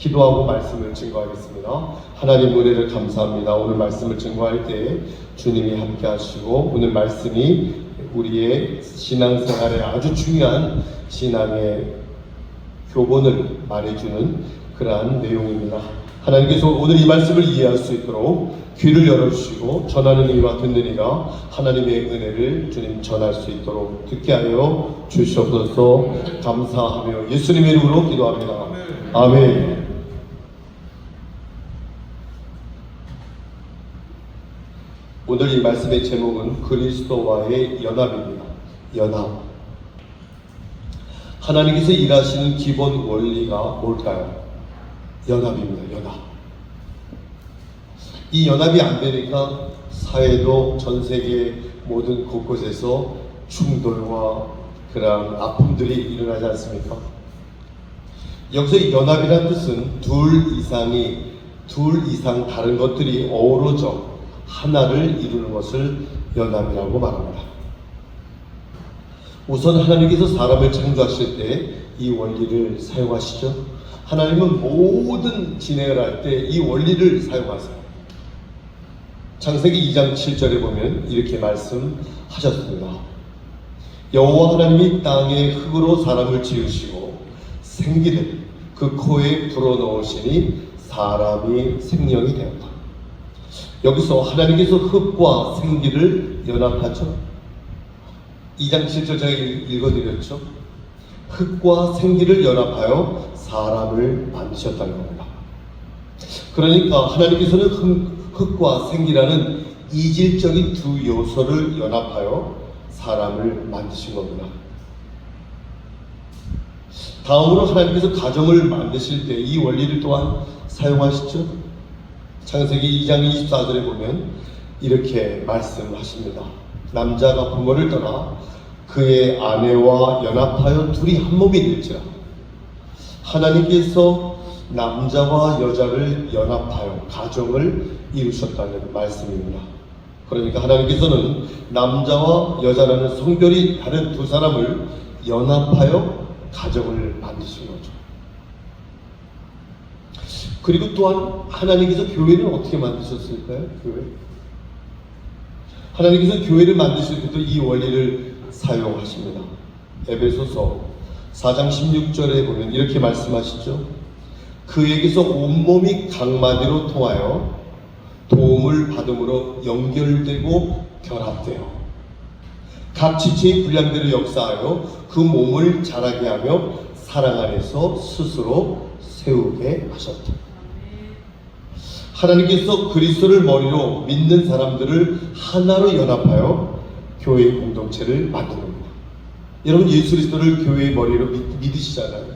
기도하고 말씀을 증거하겠습니다. 하나님 은혜를 감사합니다. 오늘 말씀을 증거할 때 주님이 함께 하시고 오늘 말씀이 우리의 신앙생활에 아주 중요한 신앙의 교본을 말해주는 그러한 내용입니다. 하나님께서 오늘 이 말씀을 이해할 수 있도록 귀를 열어주시고 전하는 이와 듣는 이가 하나님의 은혜를 주님 전할 수 있도록 듣게 하여 주시옵소서. 감사하며 예수님의 이름으로 기도합니다. 아멘. 오늘 이 말씀의 제목은 그리스도와의 연합입니다. 연합. 하나님께서 일하시는 기본 원리가 뭘까요? 연합입니다. 연합. 이 연합이 안 되니까 사회도 전 세계 모든 곳곳에서 충돌과 그런 아픔들이 일어나지 않습니까? 여기서 이 연합이라는 뜻은 둘 이상 다른 것들이 어우러져 하나를 이루는 것을 연합이라고 말합니다. 우선 하나님께서 사람을 창조하실 때 이 원리를 사용하시죠. 하나님은 모든 진행을 할 때 이 원리를 사용하세요. 창세기 2장 7절에 보면 이렇게 말씀하셨습니다. 여호와 하나님이 땅의 흙으로 사람을 지으시고 생기를 그 코에 불어넣으시니 사람이 생명이 되었다. 여기서 하나님께서 흙과 생기를 연합하죠. 2장 7절 제가 읽어드렸죠. 흙과 생기를 연합하여 사람을 만드셨다는 겁니다. 그러니까 하나님께서는 흙과 생기라는 이질적인 두 요소를 연합하여 사람을 만드신 겁니다. 다음으로 하나님께서 가정을 만드실 때 이 원리를 또한 사용하시죠. 창세기 2장 24절에 보면 이렇게 말씀하십니다. 남자가 부모를 떠나 그의 아내와 연합하여 둘이 한 몸이 될지라. 하나님께서 남자와 여자를 연합하여 가정을 이루셨다는 말씀입니다. 그러니까 하나님께서는 남자와 여자라는 성별이 다른 두 사람을 연합하여 가정을 만드신 거죠. 그리고 또한 하나님께서 교회는 어떻게 만드셨을까요? 하나님께서 교회를 만드실 때도 이 원리를 사용하십니다. 에베소서 4장 16절에 보면 이렇게 말씀하시죠. 그에게서 온몸이 각마디로 통하여 도움을 받음으로 연결되고 결합되어 각 지체의 분량대로 역사하여 그 몸을 자라게 하며 사랑 안에서 스스로 세우게 하셨다. 하나님께서 그리스도를 머리로 믿는 사람들을 하나로 연합하여 교회 공동체를 만든 겁니다. 여러분 예수 그리스도를 교회의 머리로 믿으시잖아요.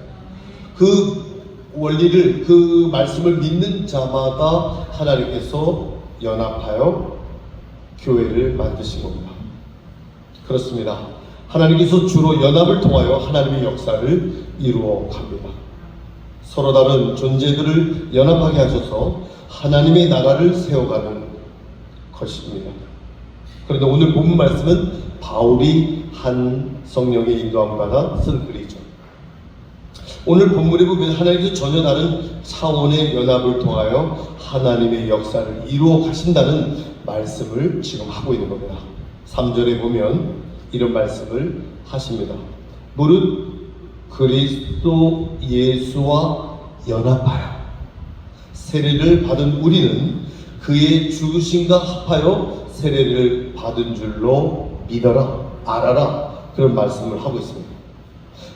그 원리를, 그 말씀을 믿는 자마다 하나님께서 연합하여 교회를 만드신 겁니다. 그렇습니다. 하나님께서 주로 연합을 통하여 하나님의 역사를 이루어 갑니다. 서로 다른 존재들을 연합하게 하셔서 하나님의 나라를 세워가는 것입니다. 그런데 오늘 본문 말씀은 바울이 한 성령의 인도함 받아 쓴 글이죠. 오늘 본문에 보면 하나님께서 전혀 다른 차원의 연합을 통하여 하나님의 역사를 이루어 가신다는 말씀을 지금 하고 있는 겁니다. 3절에 보면 이런 말씀을 하십니다. 무릇 그리스도 예수와 연합하여 세례를 받은 우리는 그의 죽으심과 합하여 세례를 받은 줄로 믿어라, 알아라, 그런 말씀을 하고 있습니다.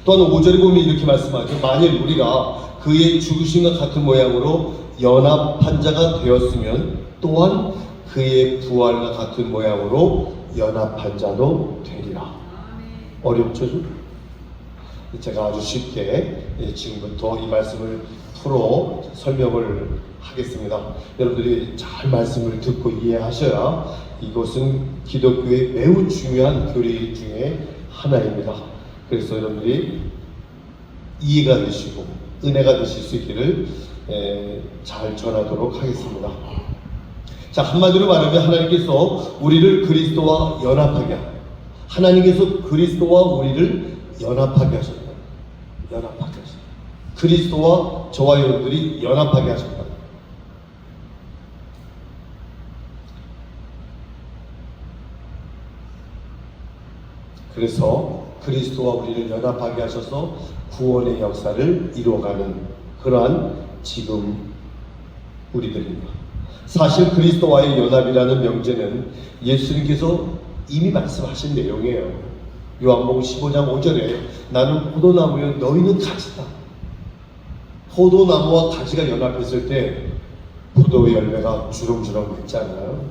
또한 5절에 보면 이렇게 말씀하죠. 만일 우리가 그의 죽으심과 같은 모양으로 연합한 자가 되었으면 또한 그의 부활과 같은 모양으로 연합한 자도 되리라. 어렵죠? 제가 아주 쉽게 지금부터 이 말씀을 풀어 설명을 하겠습니다. 여러분들이 잘 말씀을 듣고 이해하셔야 이것은 기독교의 매우 중요한 교리 중에 하나입니다. 그래서 여러분들이 이해가 되시고 은혜가 되실 수 있기를 잘 전하도록 하겠습니다. 자, 한마디로 말하면 하나님께서 우리를 그리스도와 연합하게 하셨다. 하나님께서 그리스도와 우리를 연합하게 하셨다. 연합하게 하셨다. 그리스도와 저와 여러분들이 연합하게 하셨다. 그래서 그리스도와 우리를 연합하게 하셔서 구원의 역사를 이루어가는 그러한 지금 우리들입니다. 사실 그리스도와의 연합이라는 명제는 예수님께서 이미 말씀하신 내용이에요. 요한복음 15장 5절에 나는 포도나무여 너희는 가지다. 포도나무와 가지가 연합했을 때 포도의 열매가 주렁주렁 맺잖아요.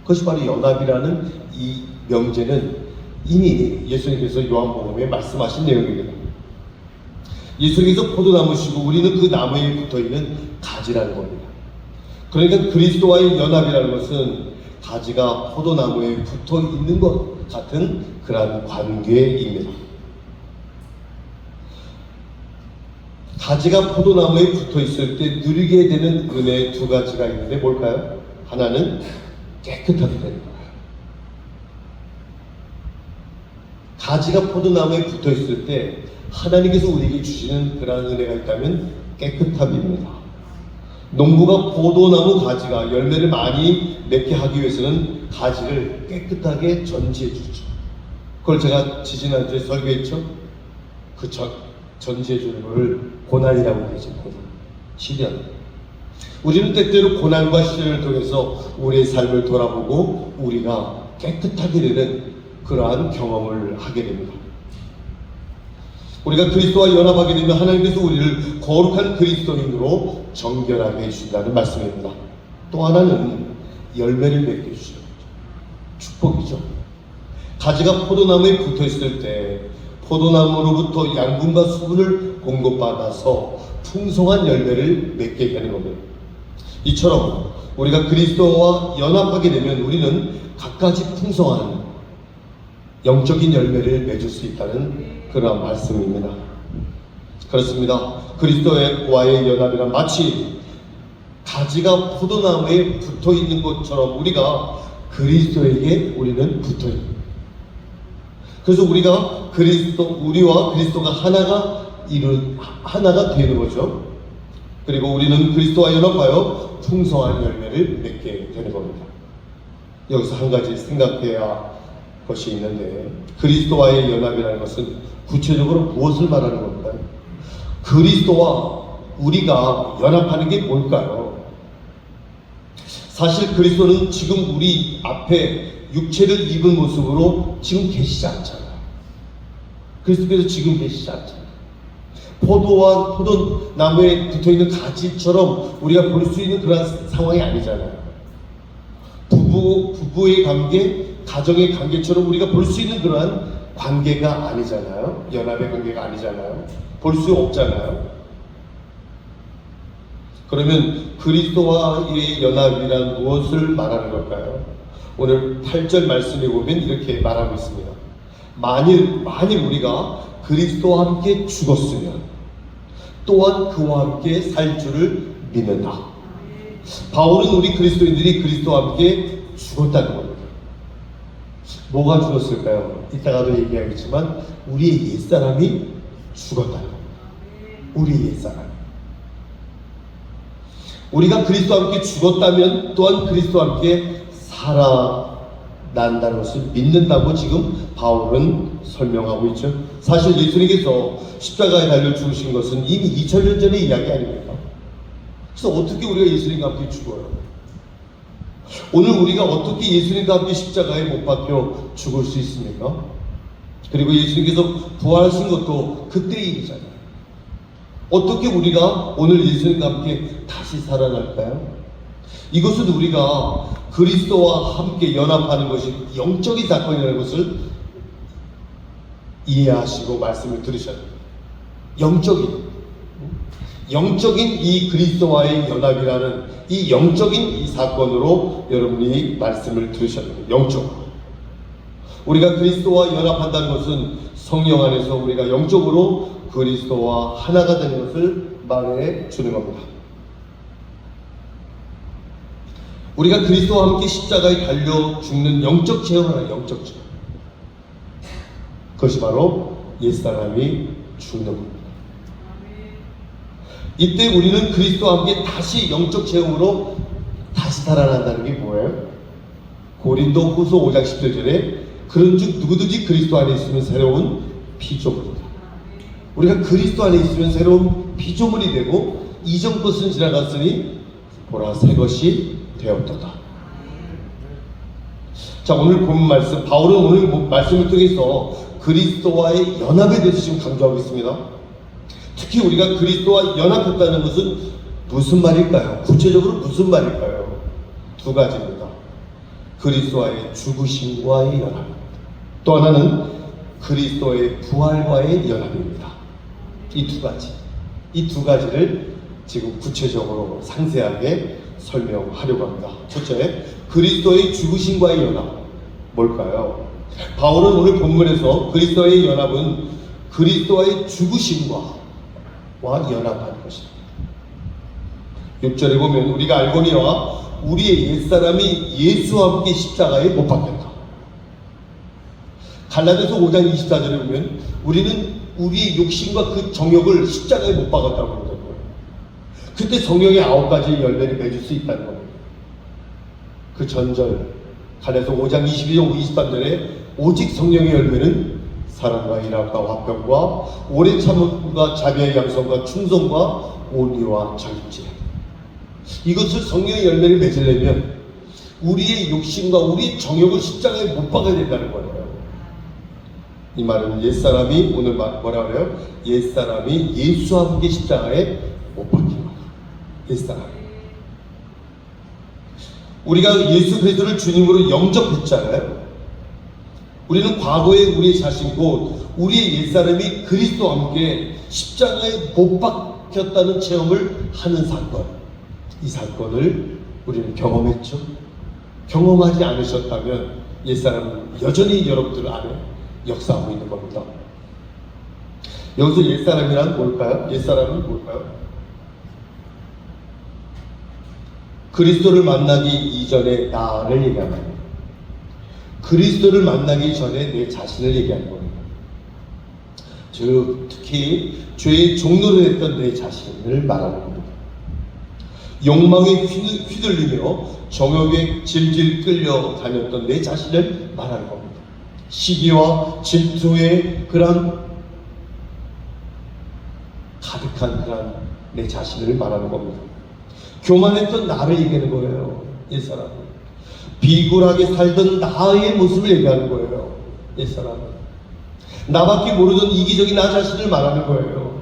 그것이 바로 연합이라는 이 명제는 이미 예수님께서 요한복음에 말씀하신 내용입니다. 예수님께서 포도나무시고 우리는 그 나무에 붙어있는 가지라는 겁니다. 그러니까 그리스도와의 연합이라는 것은 가지가 포도나무에 붙어있는 것 같은 그러한 관계입니다. 가지가 포도나무에 붙어있을 때 누리게 되는 은혜 두 가지가 있는데 뭘까요? 하나는 깨끗하게 되는 거예요. 가지가 포도나무에 붙어있을 때 하나님께서 우리에게 주시는 그러한 은혜가 있다면 깨끗함입니다. 농부가 포도나무 가지가 열매를 많이 맺게 하기 위해서는 가지를 깨끗하게 전지해 주죠. 그걸 제가 지지난주에 설교했죠. 그 전지해 주는 것을 고난이라고 하죠. 시련. 우리는 때때로 고난과 시련을 통해서 우리의 삶을 돌아보고 우리가 깨끗하게 되는 그러한 경험을 하게 됩니다. 우리가 그리스도와 연합하게 되면 하나님께서 우리를 거룩한 그리스도인으로 정결하게 해주신다는 말씀입니다. 또 하나는 열매를 맺게 해주시는 거죠. 축복이죠. 가지가 포도나무에 붙어있을 때 포도나무로부터 양분과 수분을 공급받아서 풍성한 열매를 맺게 되는 겁니다. 이처럼 우리가 그리스도와 연합하게 되면 우리는 갖가지 풍성한 영적인 열매를 맺을 수 있다는 그런 말씀입니다. 그렇습니다. 그리스도와의 연합이란 마치 가지가 포도나무에 붙어있는 것처럼 우리가 그리스도에게 우리는 붙어있는, 그래서 우리와 그리스도가 하나가 되는 거죠. 그리고 우리는 그리스도와 연합하여 풍성한 열매를 맺게 되는 겁니다. 여기서 한 가지 생각해야 할 것이 있는데, 그리스도와의 연합이라는 것은 구체적으로 무엇을 말하는 걸까요? 그리스도와 우리가 연합하는 게 뭘까요? 사실 그리스도는 지금 우리 앞에 육체를 입은 모습으로 지금 계시지 않잖아요. 그리스도께서 지금 계시지 않잖아요. 포도나무에 붙어있는 가지처럼 우리가 볼 수 있는 그런 상황이 아니잖아요. 부부의 관계, 가정의 관계처럼 우리가 볼 수 있는 그러한 관계가 아니잖아요. 연합의 관계가 아니잖아요. 볼 수 없잖아요. 그러면 그리스도와의 연합이란 무엇을 말하는 걸까요? 오늘 8절 말씀에 보면 이렇게 말하고 있습니다. 만일 우리가 그리스도와 함께 죽었으면 또한 그와 함께 살 줄을 믿는다. 바울은 우리 그리스도인들이 그리스도와 함께 죽었다는 겁니다. 뭐가 죽었을까요? 이따가도 얘기하겠지만 우리의 옛사람이 죽었다는 겁니다. 우리의 옛사람. 우리가 그리스도와 함께 죽었다면 또한 그리스도와 함께 살아난다는 것을 믿는다고 지금 바울은 설명하고 있죠. 사실 예수님께서 십자가에 달려 죽으신 것은 이미 2000년 전의 이야기 아닙니까? 그래서 어떻게 우리가 예수님과 함께 죽어요? 오늘 우리가 어떻게 예수님과 함께 십자가에 못 박혀 죽을 수 있습니까? 그리고 예수님께서 부활하신 것도 그때의 일이잖아요. 어떻게 우리가 오늘 예수님과 함께 다시 살아날까요? 이것은 우리가 그리스도와 함께 연합하는 것이 영적인 사건이라는 것을 이해하시고 말씀을 들으셔야 됩니다. 영적인 이 그리스도와의 연합이라는 이 영적인 이 사건으로 여러분이 말씀을 들으셔야 됩니다. 영적으로. 우리가 그리스도와 연합한다는 것은 성령 안에서 우리가 영적으로 그리스도와 하나가 되는 것을 말해 주는 겁니다. 우리가 그리스도와 함께 십자가에 달려 죽는 영적 체험을 영적 체험. 그것이 바로 옛사람이 죽는 겁니다. 이때 우리는 그리스도와 함께 다시 영적 체험으로 다시 살아난다는 게 뭐예요? 고린도후서 5장 10절에 그런즉 누구든지 그리스도 안에 있으면 새로운 피조물이다. 우리가 그리스도 안에 있으면 새로운 피조물이 되고 이전 것은 지나갔으니 보라 새 것이 되었도다. 자, 오늘 본 말씀, 바울은 오늘 말씀을 통해서 그리스도와의 연합에 대해서 지금 강조하고 있습니다. 특히 우리가 그리스도와 연합했다는 것은 무슨 말일까요? 구체적으로 무슨 말일까요? 두 가지입니다. 그리스도와의 죽으심과의 연합, 또 하나는 그리스도의 부활과의 연합입니다. 이 두 가지를 지금 구체적으로 상세하게 설명하려고 합니다. 첫째, 그리스도의 죽으심과의 연합, 뭘까요? 바울은 오늘 본문에서 그리스도의 연합은 그리스도와의 죽으심과 연합한 것입니다. 6절에 보면 우리가 알거니와 우리의 옛사람이 예수와 함께 십자가에 못 박혔다. 갈라디아서 5장 24절에 보면 우리는 우리의 욕심과 그 정욕을 십자가에 못 박았다고 그러는 거예요. 그때 성령의 9가지 열매를 맺을 수 있다는 겁니다. 그 전절 갈라디아서 5장 22절 23절에 오직 성령의 열매는 사랑과 일함과 화평과 오래 참음과 자비와 양성과 충성과 온유와 절제. 이것을 성령의 열매를 맺으려면 우리의 욕심과 우리의 정욕을 십자가에 못 박아야 된다는 거예요. 이 말은 옛사람이 오늘 뭐라 그래요? 옛사람이 예수와 함께 십자가에 못 박힌 거다. 옛사람. 우리가 예수 그리스도를 주님으로 영접했잖아요. 우리는 과거에 우리의 자신 곧 우리의 옛사람이 그리스도와 함께 십자가에 못 박혔다는 체험을 하는 사건, 이 사건을 우리는 경험했죠. 경험하지 않으셨다면 옛사람은 여전히 여러분들 안에 역사하고 있는 겁니다. 여기서 옛사람이란 뭘까요? 옛사람은 뭘까요? 그리스도를 만나기 이전의 나를 얘기하는 거예요. 그리스도를 만나기 전에 내 자신을 얘기하는 거예요. 즉 특히 죄의 종로를 했던 내 자신을 말하는 겁니다. 욕망에 휘둘리며 정욕에 질질 끌려다녔던 내 자신을 말하는 겁니다. 시기와 질투의 그런 가득한 그런 내 자신을 말하는 겁니다. 교만했던 나를 얘기하는 거예요. 옛사람은 비굴하게 살던 나의 모습을 얘기하는 거예요. 옛사람은 나밖에 모르던 이기적인 나 자신을 말하는 거예요.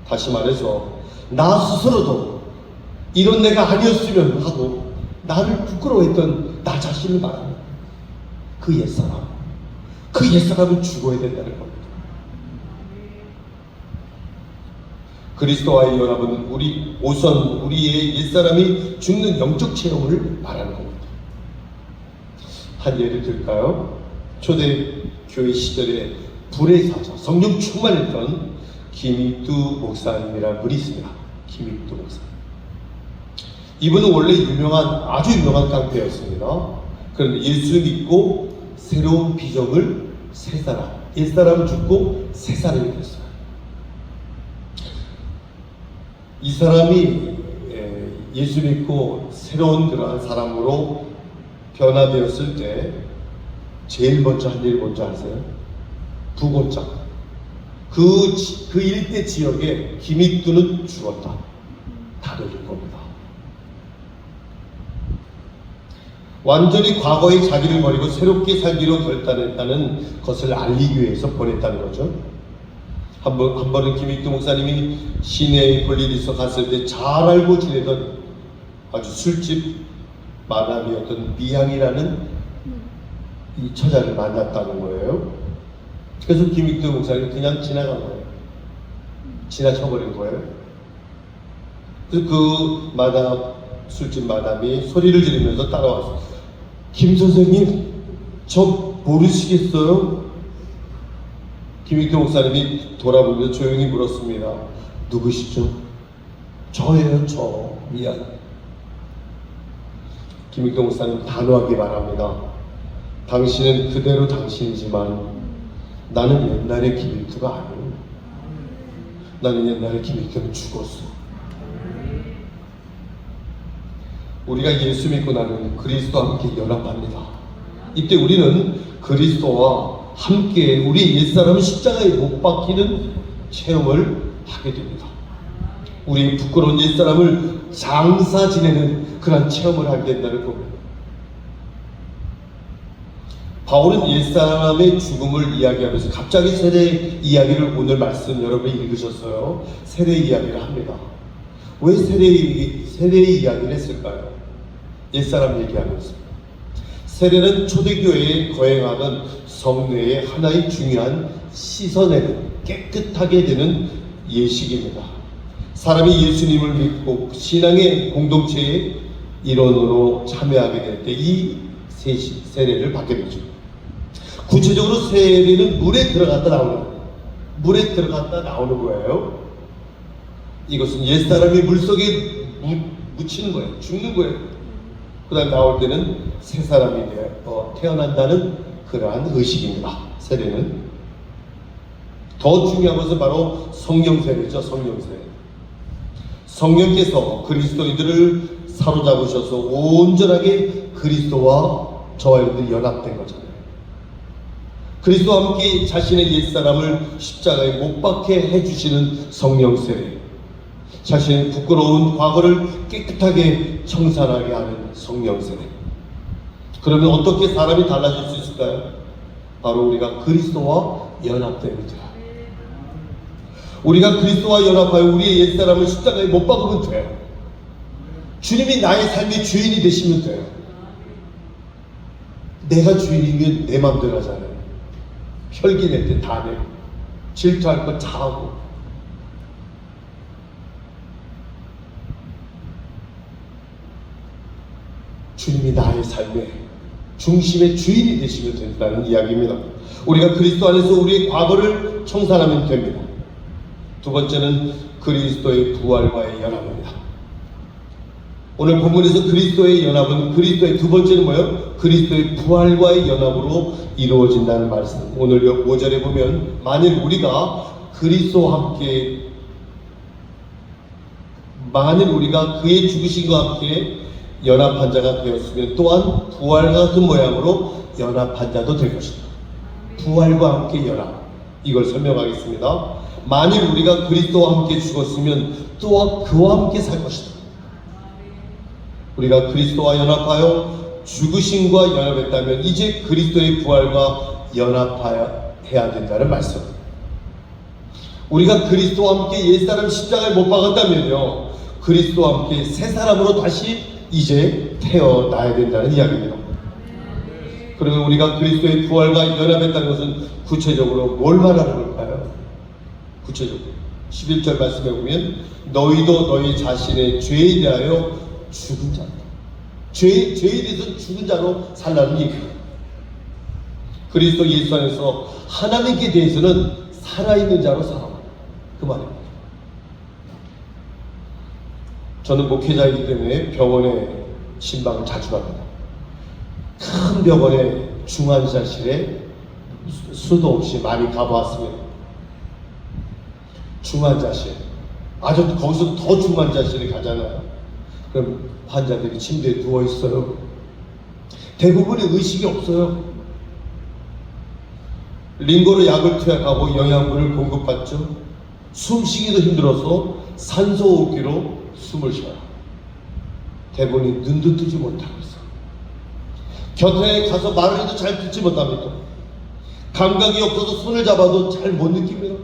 다시 말해서 나 스스로도 이런 내가 아니었으면 하고 나를 부끄러워했던 나 자신을 말하는 거예요. 그 옛사람, 그 옛사람은 죽어야 된다는 겁니다. 그리스도와의 연합은 우선 우리의 옛사람이 죽는 영적 체험을 말하는 겁니다. 한 예를 들까요? 초대교회 시절에 불의 사자, 성령 충만했던 김익두 목사님이라는 분이 있습니다. 김익두 목사. 이분은 원래 아주 유명한 깡패였습니다. 그런데 예수 믿고 새로운 비전을 새 사람, 옛사람은 죽고 새 사람이 됐어요. 이 사람이 예수 믿고 새로운 그러한 사람으로 변화되었을 때 제일 먼저 한 일이 뭔지 아세요? 부고장. 그 일대 지역에 김익두는 죽었다. 다 들린 겁니다. 완전히 과거의 자기를 버리고 새롭게 살기로 결단했다는 것을 알리기 위해서 보냈다는 거죠. 한 번은 김익두 목사님이 시내에 볼일 있어 갔을 때 잘 알고 지내던 아주 술집 마담이었던 미향이라는 이 처자를 만났다는 거예요. 그래서 김익두 목사님이 그냥 지나간 거예요. 지나쳐버린 거예요. 그래서 그 술집 마담이 소리를 지르면서 따라와서 김 선생님, 저 모르시겠어요? 김익두 목사님이 돌아보면서 조용히 물었습니다. 누구시죠? 저예요, 저. 미안. 김익두 목사님 단호하게 말합니다. 당신은 그대로 당신이지만 나는 옛날의 김익두가 아니에요. 나는 옛날에 김익겸 죽었어. 우리가 예수 믿고 나면 그리스도와 함께 연합합니다. 이때 우리는 그리스도와 함께 우리 옛사람은 십자가에 못 박히는 체험을 하게 됩니다. 우리 부끄러운 옛사람을 장사 지내는 그런 체험을 하게 된다는 겁니다. 바울은 옛사람의 죽음을 이야기하면서 갑자기 세례 이야기를 오늘 말씀 여러분이 읽으셨어요. 세례 이야기를 합니다. 왜 세례 이야기를 했을까요? 옛사람 얘기하면서. 세례는 초대교회에 거행하던 성례의 하나의 중요한 씻어내는, 깨끗하게 되는 예식입니다. 사람이 예수님을 믿고 신앙의 공동체의 일원으로 참여하게 될 때 이 세례를 받게 되죠. 구체적으로 세례는 물에 들어갔다 나오는 거예요. 이것은 옛사람이 물속에 묻히는 거예요. 죽는 거예요. 그 다음 나올 때는 새 사람이 태어난다는 그러한 의식입니다. 세례는. 더 중요한 것은 바로 성령세례죠. 성령세례. 성령께서 그리스도인들을 사로잡으셔서 온전하게 그리스도와 저와 여러분들이 연합된 거잖아요. 그리스도와 함께 자신의 옛사람을 십자가에 못 박게 해주시는 성령세례, 자신의 부끄러운 과거를 깨끗하게 청산하게 하는 성령세례. 그러면 어떻게 사람이 달라질 수 있을까요? 바로 우리가 그리스도와 연합됩니다. 우리가 그리스도와 연합하여 우리의 옛사람을 십자가에 못 박으면 돼요. 주님이 나의 삶의 주인이 되시면 돼요. 내가 주인이면 내 맘대로 하잖아요. 혈기 낼 때 다 내고, 질투할 거 다 하고. 주님이 나의 삶의 중심의 주인이 되시면 된다는 이야기입니다. 우리가 그리스도 안에서 우리의 과거를 청산하면 됩니다. 두 번째는 그리스도의 부활과의 연합입니다. 오늘 본문에서 그리스도의 연합은 그리스도의 두 번째는 뭐예요? 그리스도의 부활과의 연합으로 이루어진다는 말씀. 오늘 5절에 보면 만일 우리가 그리스도와 함께 그의 죽으심과 함께 연합한 자가 되었으면 또한 부활과 같은 모양으로 연합한 자도 될 것이다. 부활과 함께 연합. 이걸 설명하겠습니다. 만일 우리가 그리스도와 함께 죽었으면 또한 그와 함께 살 것이다. 우리가 그리스도와 연합하여 죽으심과 연합했다면 이제 그리스도의 부활과 연합해야 된다는 말씀. 우리가 그리스도와 함께 옛사람 십자가에 못 박았다면요, 그리스도와 함께 새 사람으로 다시 이제 태어나야 된다는 이야기입니다. 그러면 우리가 그리스도의 부활과 연합했다는 것은 구체적으로 뭘 말하는 걸까요? 구체적으로 11절 말씀에 보면 너희도 너희 자신의 죄에 대하여 죽은 자다. 죄에 대해서 죽은 자로 살라는 얘기입니다. 그리스도 예수 안에서 하나님께 대해서는 살아있는 자로 살아라. 그 말입니다. 저는 목회자이기 때문에 병원에 신방을 자주 갑니다. 큰 병원에 중환자실에 수도 없이 많이 가보았습니다. 중환자실. 아주 거기서 더 중환자실에 가잖아요. 그럼 환자들이 침대에 누워있어요. 대부분의 의식이 없어요. 링거로 약을 투약하고 영양분을 공급받죠. 숨쉬기도 힘들어서 산소호흡기로 숨을 쉬어요. 대부분이 눈도 뜨지 못하고 있어요. 곁에 가서 말을 해도 잘 듣지 못합니다. 감각이 없어서 손을 잡아도 잘 못 느낍니다.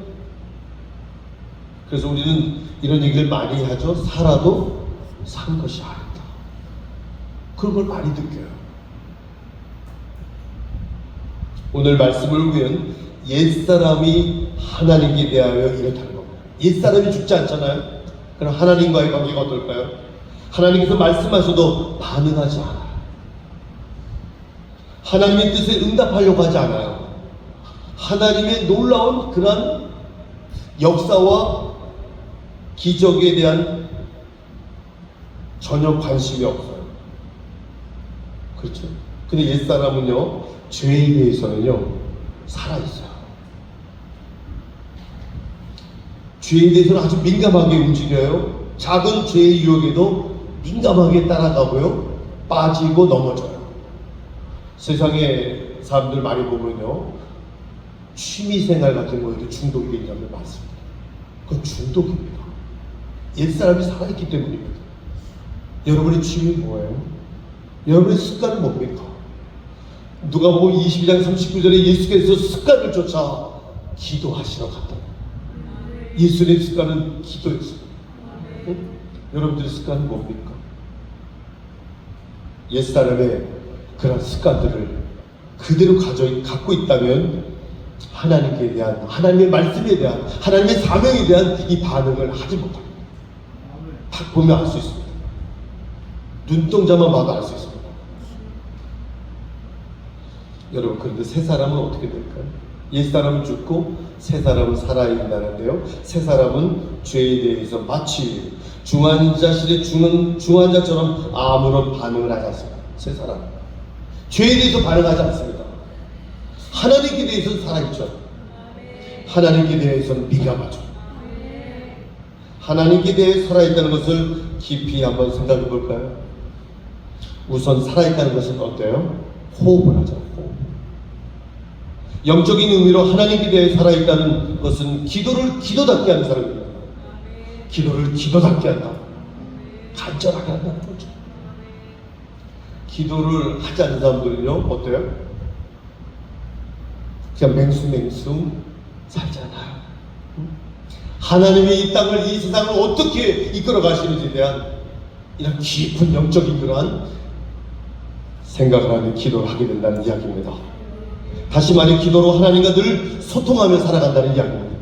그래서 우리는 이런 얘기를 많이 하죠. 살아도 산 것이 아니다. 그런 걸 많이 느껴요. 오늘 말씀을 보면 옛사람이 하나님께 대하여 이렇다는 겁니다. 옛사람이 죽지 않잖아요. 그럼 하나님과의 관계가 어떨까요? 하나님께서 말씀하셔도 반응하지 않아요. 하나님의 뜻에 응답하려고 하지 않아요. 하나님의 놀라운 그런 역사와 기적에 대한 전혀 관심이 없어요. 그렇죠? 근데 옛사람은요, 죄에 대해서는요, 살아있어요. 죄에 대해서는 아주 민감하게 움직여요. 작은 죄의 유혹에도 민감하게 따라가고요. 빠지고 넘어져요. 세상에 사람들 많이 보면요, 취미생활 같은 거에도 중독이 된 사람들 많습니다. 그건 중독입니다. 옛사람이 살아있기 때문입니다. 여러분의 취미는 뭐예요? 여러분의 습관은 뭡니까? 누가복음 22장 39절에 예수께서 습관을 쫓아 기도하시러 갔다. 예수님의 습관은 기도였어요. 응? 여러분들의 습관은 뭡니까? 옛사람의 그런 습관들을 그대로 갖고 있다면 하나님께 대한, 하나님의 말씀에 대한, 하나님의 사명에 대한 이 반응을 하지 못합니다. 딱 보면 알 수 있습니다. 눈동자만 봐도 알 수 있습니다. 여러분, 그런데 새 사람은 어떻게 될까요? 옛 사람은 죽고 새 사람은 살아있다는데요, 새 사람은 죄에 대해서 마치 중환자실에 죽는 중환자처럼 아무런 반응을 하지 않습니다. 새 사람 죄에 대해서 반응하지 않습니다. 하나님께 대해서는 살아있죠. 하나님께 대해서는 민감하죠. 하나님께 대해 살아있다는 것을 깊이 한번 생각해 볼까요? 우선 살아있다는 것은 어때요? 호흡을 하죠. 호흡. 영적인 의미로 하나님께 대해 살아있다는 것은 기도를 기도답게 하는 사람입니다. 기도를 기도답게 한다. 간절하게 한다는 거죠. 기도를 하지 않는 사람들은요, 어때요? 그냥 맹수맹수 살잖아요. 하나님이 이 땅을, 이 세상을 어떻게 이끌어 가시는지에 대한 이런 깊은 영적인 그러한 생각을 하는 기도를 하게 된다는 이야기입니다. 다시 말해, 기도로 하나님과 늘 소통하며 살아간다는 이야기입니다.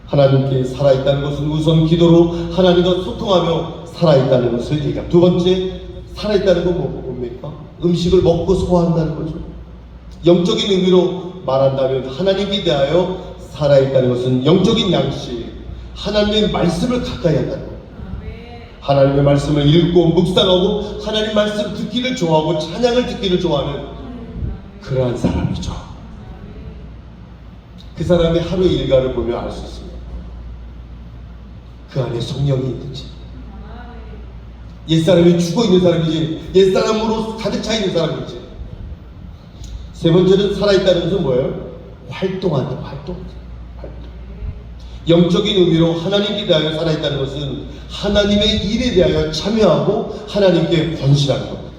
하나님께 살아있다는 것은 우선 기도로 하나님과 소통하며 살아있다는 것을 얘기합니다. 두 번째, 살아있다는 건 뭡니까? 음식을 먹고 소화한다는 거죠. 영적인 의미로 말한다면 하나님께 대하여 살아있다는 것은 영적인 양식, 하나님의 말씀을 가까이 한다는 거예요. 하나님의 말씀을 읽고 묵상하고 하나님 말씀 듣기를 좋아하고 찬양을 듣기를 좋아하는 그러한 사람이죠. 그 사람의 하루 일과를 보면 알 수 있습니다. 그 안에 성령이 있는지, 옛사람이 죽어있는 사람이지 옛사람으로 가득 차 있는 사람이지. 세 번째는 살아있다는 것은 뭐예요? 활동한다. 활동. 영적인 의미로 하나님께 대하여 살아있다는 것은 하나님의 일에 대하여 참여하고 하나님께 헌신하는 겁니다.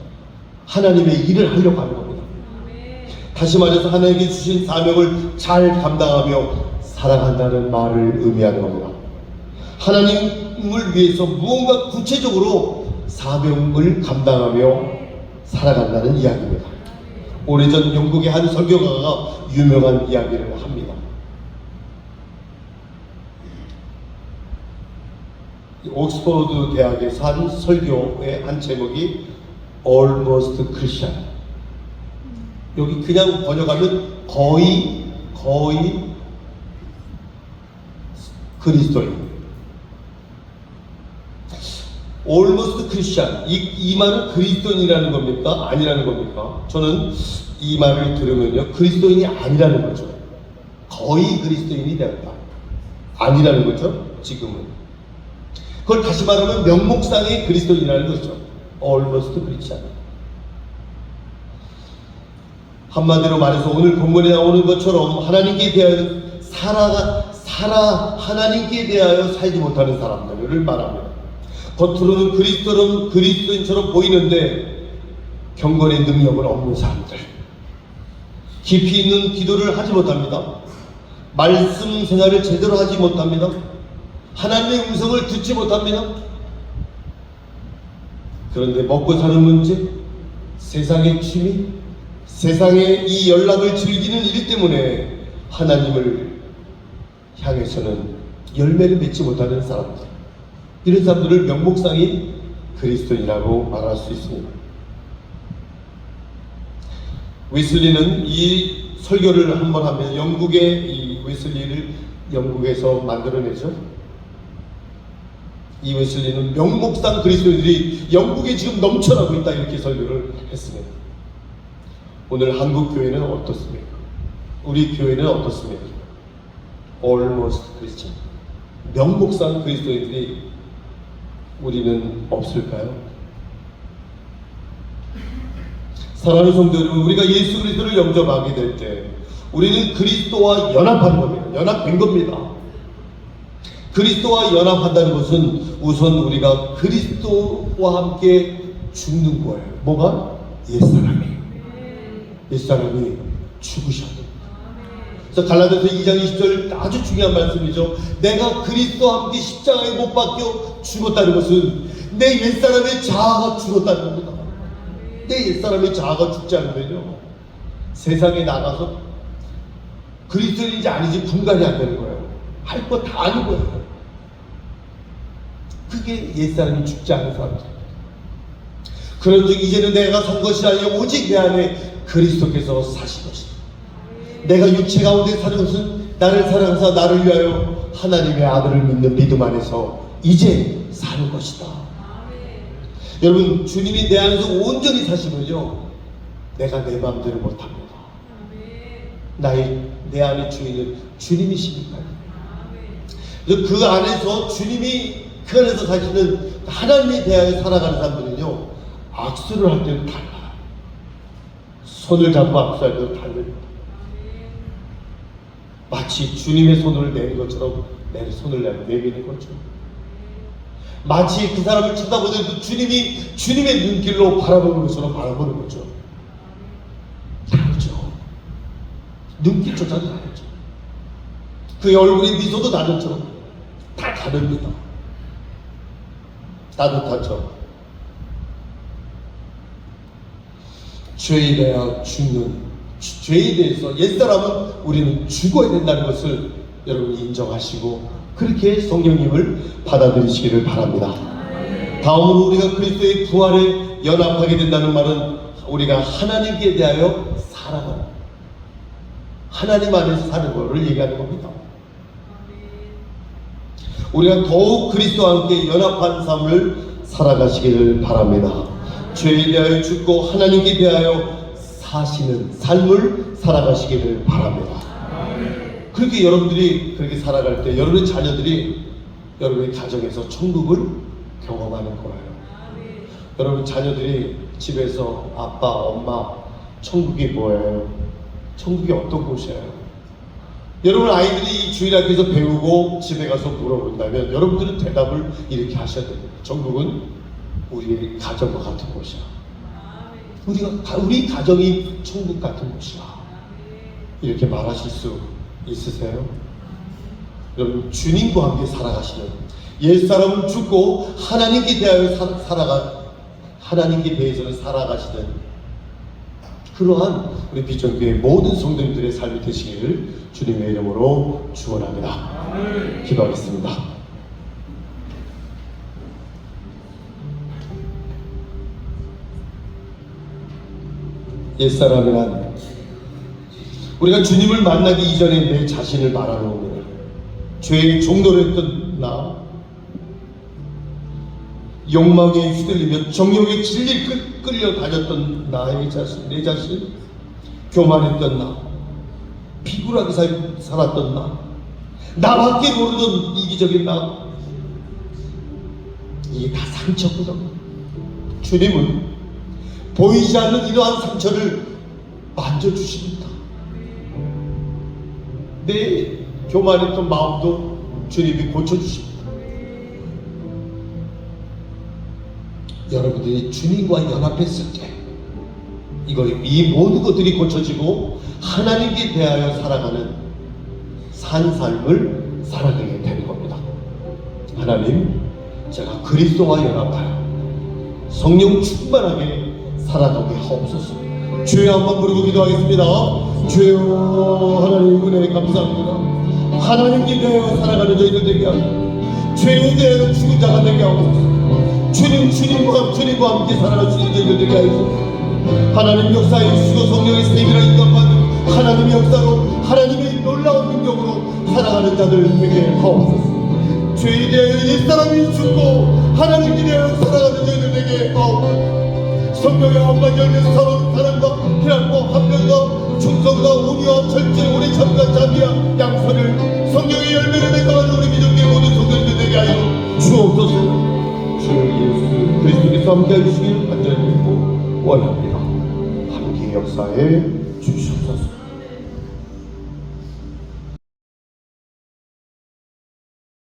하나님의 일을 하려고 하는 겁니다. 다시 말해서 하나님께 주신 사명을 잘 감당하며 살아간다는 말을 의미하는 겁니다. 하나님을 위해서 무언가 구체적으로 사명을 감당하며 살아간다는 이야기입니다. 오래전 영국의 한 설교가가 유명한 이야기를 합니다. 옥스퍼드 대학에서 한 설교의 한 제목이 Almost Christian. 여기 그냥 번역하면 거의 그리스도인. Almost Christian. 이 말은 그리스도인이라는 겁니까? 아니라는 겁니까? 저는 이 말을 들으면요, 그리스도인이 아니라는 거죠. 거의 그리스도인이 되었다. 아니라는 거죠, 지금은. 그걸 다시 말하면 명목상의 그리스도인이라는 거죠. Almost Christian. 한마디로 말해서 오늘 본문에 나오는 것처럼 하나님께 대하여 하나님께 대하여 살지 못하는 사람들을 말합니다. 겉으로는 그리스도인처럼 보이는데 경건의 능력은 없는 사람들, 깊이 있는 기도를 하지 못합니다. 말씀 생활을 제대로 하지 못합니다. 하나님의 음성을 듣지 못합니다. 그런데 먹고 사는 문제, 세상의 취미, 세상의 이 연락을 즐기는 일 때문에 하나님을 향해서는 열매를 맺지 못하는 사람들, 이런 사람들을 명목상인 그리스도인이라고 말할 수 있습니다. 웨슬리는 이 설교를 한번 하면, 영국의 이 웨슬리를 영국에서 만들어내죠. 이 웨슬리는 명목상 그리스도인들이 영국에 지금 넘쳐나고 있다, 이렇게 설교를 했습니다. 오늘 한국 교회는 어떻습니까? 우리 교회는 어떻습니까? almost Christian, 명목상 그리스도인들이 우리는 없을까요? 사랑하는 성도 여러분, 우리가 예수 그리스도를 영접하게 될 때 우리는 그리스도와 연합하는 겁니다. 연합된 겁니다. 그리스도와 연합한다는 것은 우선 우리가 그리스도와 함께 죽는 거예요. 뭐가? 옛사람이 죽으셔야 됩니다. 그래서 갈라디아서 2장 20절 아주 중요한 말씀이죠. 내가 그리스도와 함께 십자가에 못 박혀 죽었다는 것은 내 옛사람의 자아가 죽었다는 겁니다. 내 옛사람의 자아가 죽지 않으면요, 세상에 나가서 그리스도인인지 아닌지 분간이 안 되는 거예요. 할 거 다 아는 거예요. 그게 옛사람이 죽지 않은 사람입니다. 그런즉 이제는 내가 산 것이 아니라 오직 내 안에 그리스도께서 사신 것이다. 내가 육체 가운데 사는 것은 나를 사랑하사 나를 위하여 하나님의 아들을 믿는 믿음 안에서 이제 사는 것이다. 여러분, 주님이 내 안에서 온전히 사시면요, 내가 내 마음대로 못합니다. 내 안의 주인은 주님이시니까요. 그 안에서 주님이 그 안에서 사시는 하나님에 대하여 살아가는 사람들은요, 악수를 할 때도 달라요. 손을 잡고 악수할 때도 달라요. 마치 주님의 손을 내는 것처럼 내 손을 내미는 거죠. 마치 그 사람을 쳐다보는 주님이 주님의 눈길로 바라보는 것처럼 바라보는 거죠. 다르죠. 눈길조차도 다르죠. 그의 얼굴의 미소도 다르죠. 다 다릅니다. 따뜻하죠. 죄에 대하여 죽는, 죄에 대해서 옛사람은 우리는 죽어야 된다는 것을 여러분이 인정하시고 그렇게 성령님을 받아들이시기를 바랍니다. 다음으로 우리가 그리스도의 부활에 연합하게 된다는 말은 우리가 하나님께 대하여 살아가는, 하나님 안에서 사는 것을 얘기하는 겁니다. 우리가 더욱 그리스도와 함께 연합한 삶을 살아가시기를 바랍니다. 죄에 대하여 죽고 하나님께 대하여 사시는 삶을 살아가시기를 바랍니다. 그렇게 여러분들이 그렇게 살아갈 때 여러분의 자녀들이 여러분의 가정에서 천국을 경험하는 거예요. 여러분 자녀들이 집에서 아빠, 엄마, 천국이 뭐예요? 천국이 어떤 곳이에요? 여러분 아이들이 주일학교에서 배우고 집에 가서 물어본다면 여러분들은 대답을 이렇게 하셔야 됩니다. 천국은 우리의 가정과 같은 곳이야. 우리 가정이 천국 같은 곳이야. 이렇게 말하실 수 있으세요? 여러분 주님과 함께 살아가시는, 옛사람은 죽고 하나님께 대하여 하나님께 대해서는 살아가시는 그러한 우리 비전교회 모든 성도님들의 삶이 되시기를 주님의 이름으로 축원합니다. 기도하겠습니다. 옛사람이란 우리가 주님을 만나기 이전에 내 자신을 말하는 죄의 종노를 했던 나, 욕망에 휘둘리며 정욕의 진리를 끌려다녔던 나의 자신, 내 자신, 교만했던 나, 비굴하게 살았던 나, 나밖에 모르던 이기적인 나, 이게 다 상처거든. 주님은 보이지 않는 이러한 상처를 만져주십니다. 내 교만했던 마음도 주님이 고쳐주십니다. 여러분들이 주님과 연합했을 때 이 모든 것들이 고쳐지고 하나님께 대하여 살아가는 산 삶을 살아가게 되는 겁니다. 하나님, 제가 그리스도와 연합하여 성령 충만하게 살아가게 하옵소서. 주여 한번 부르고 기도하겠습니다. 주여, 하나님 은혜 감사합니다. 하나님께 대하여 살아가는 저희들 되게 하고 죄에 대하여 죽은 자가 되게 하옵소서. 주님과 함께 살아갈 수 있는 저희들 되게 하옵소서. 하나님 역사에 주시고 성령의 세계를 인간받는 하나님의 역사로 하나님의 놀라운 능력으로 살아가는 자들 되게 하옵소서. 죄에 대하여 옛사람이 죽고 하나님께 대하여 살아가는 저희들 되게 하옵소서. 성령의 한번 열린 서로 사랑과 희락과 화평과 충성과 온유와 절제 우리 참과 자비와 양선을 성령의 열매를 맺어가는 우리 믿음의 모든 성도들 되게 하여 주옵소서. 주 예수 그리스도께서 함께 해주시길 간절히 믿고 원합니다. 함께 역사해 주시옵소서.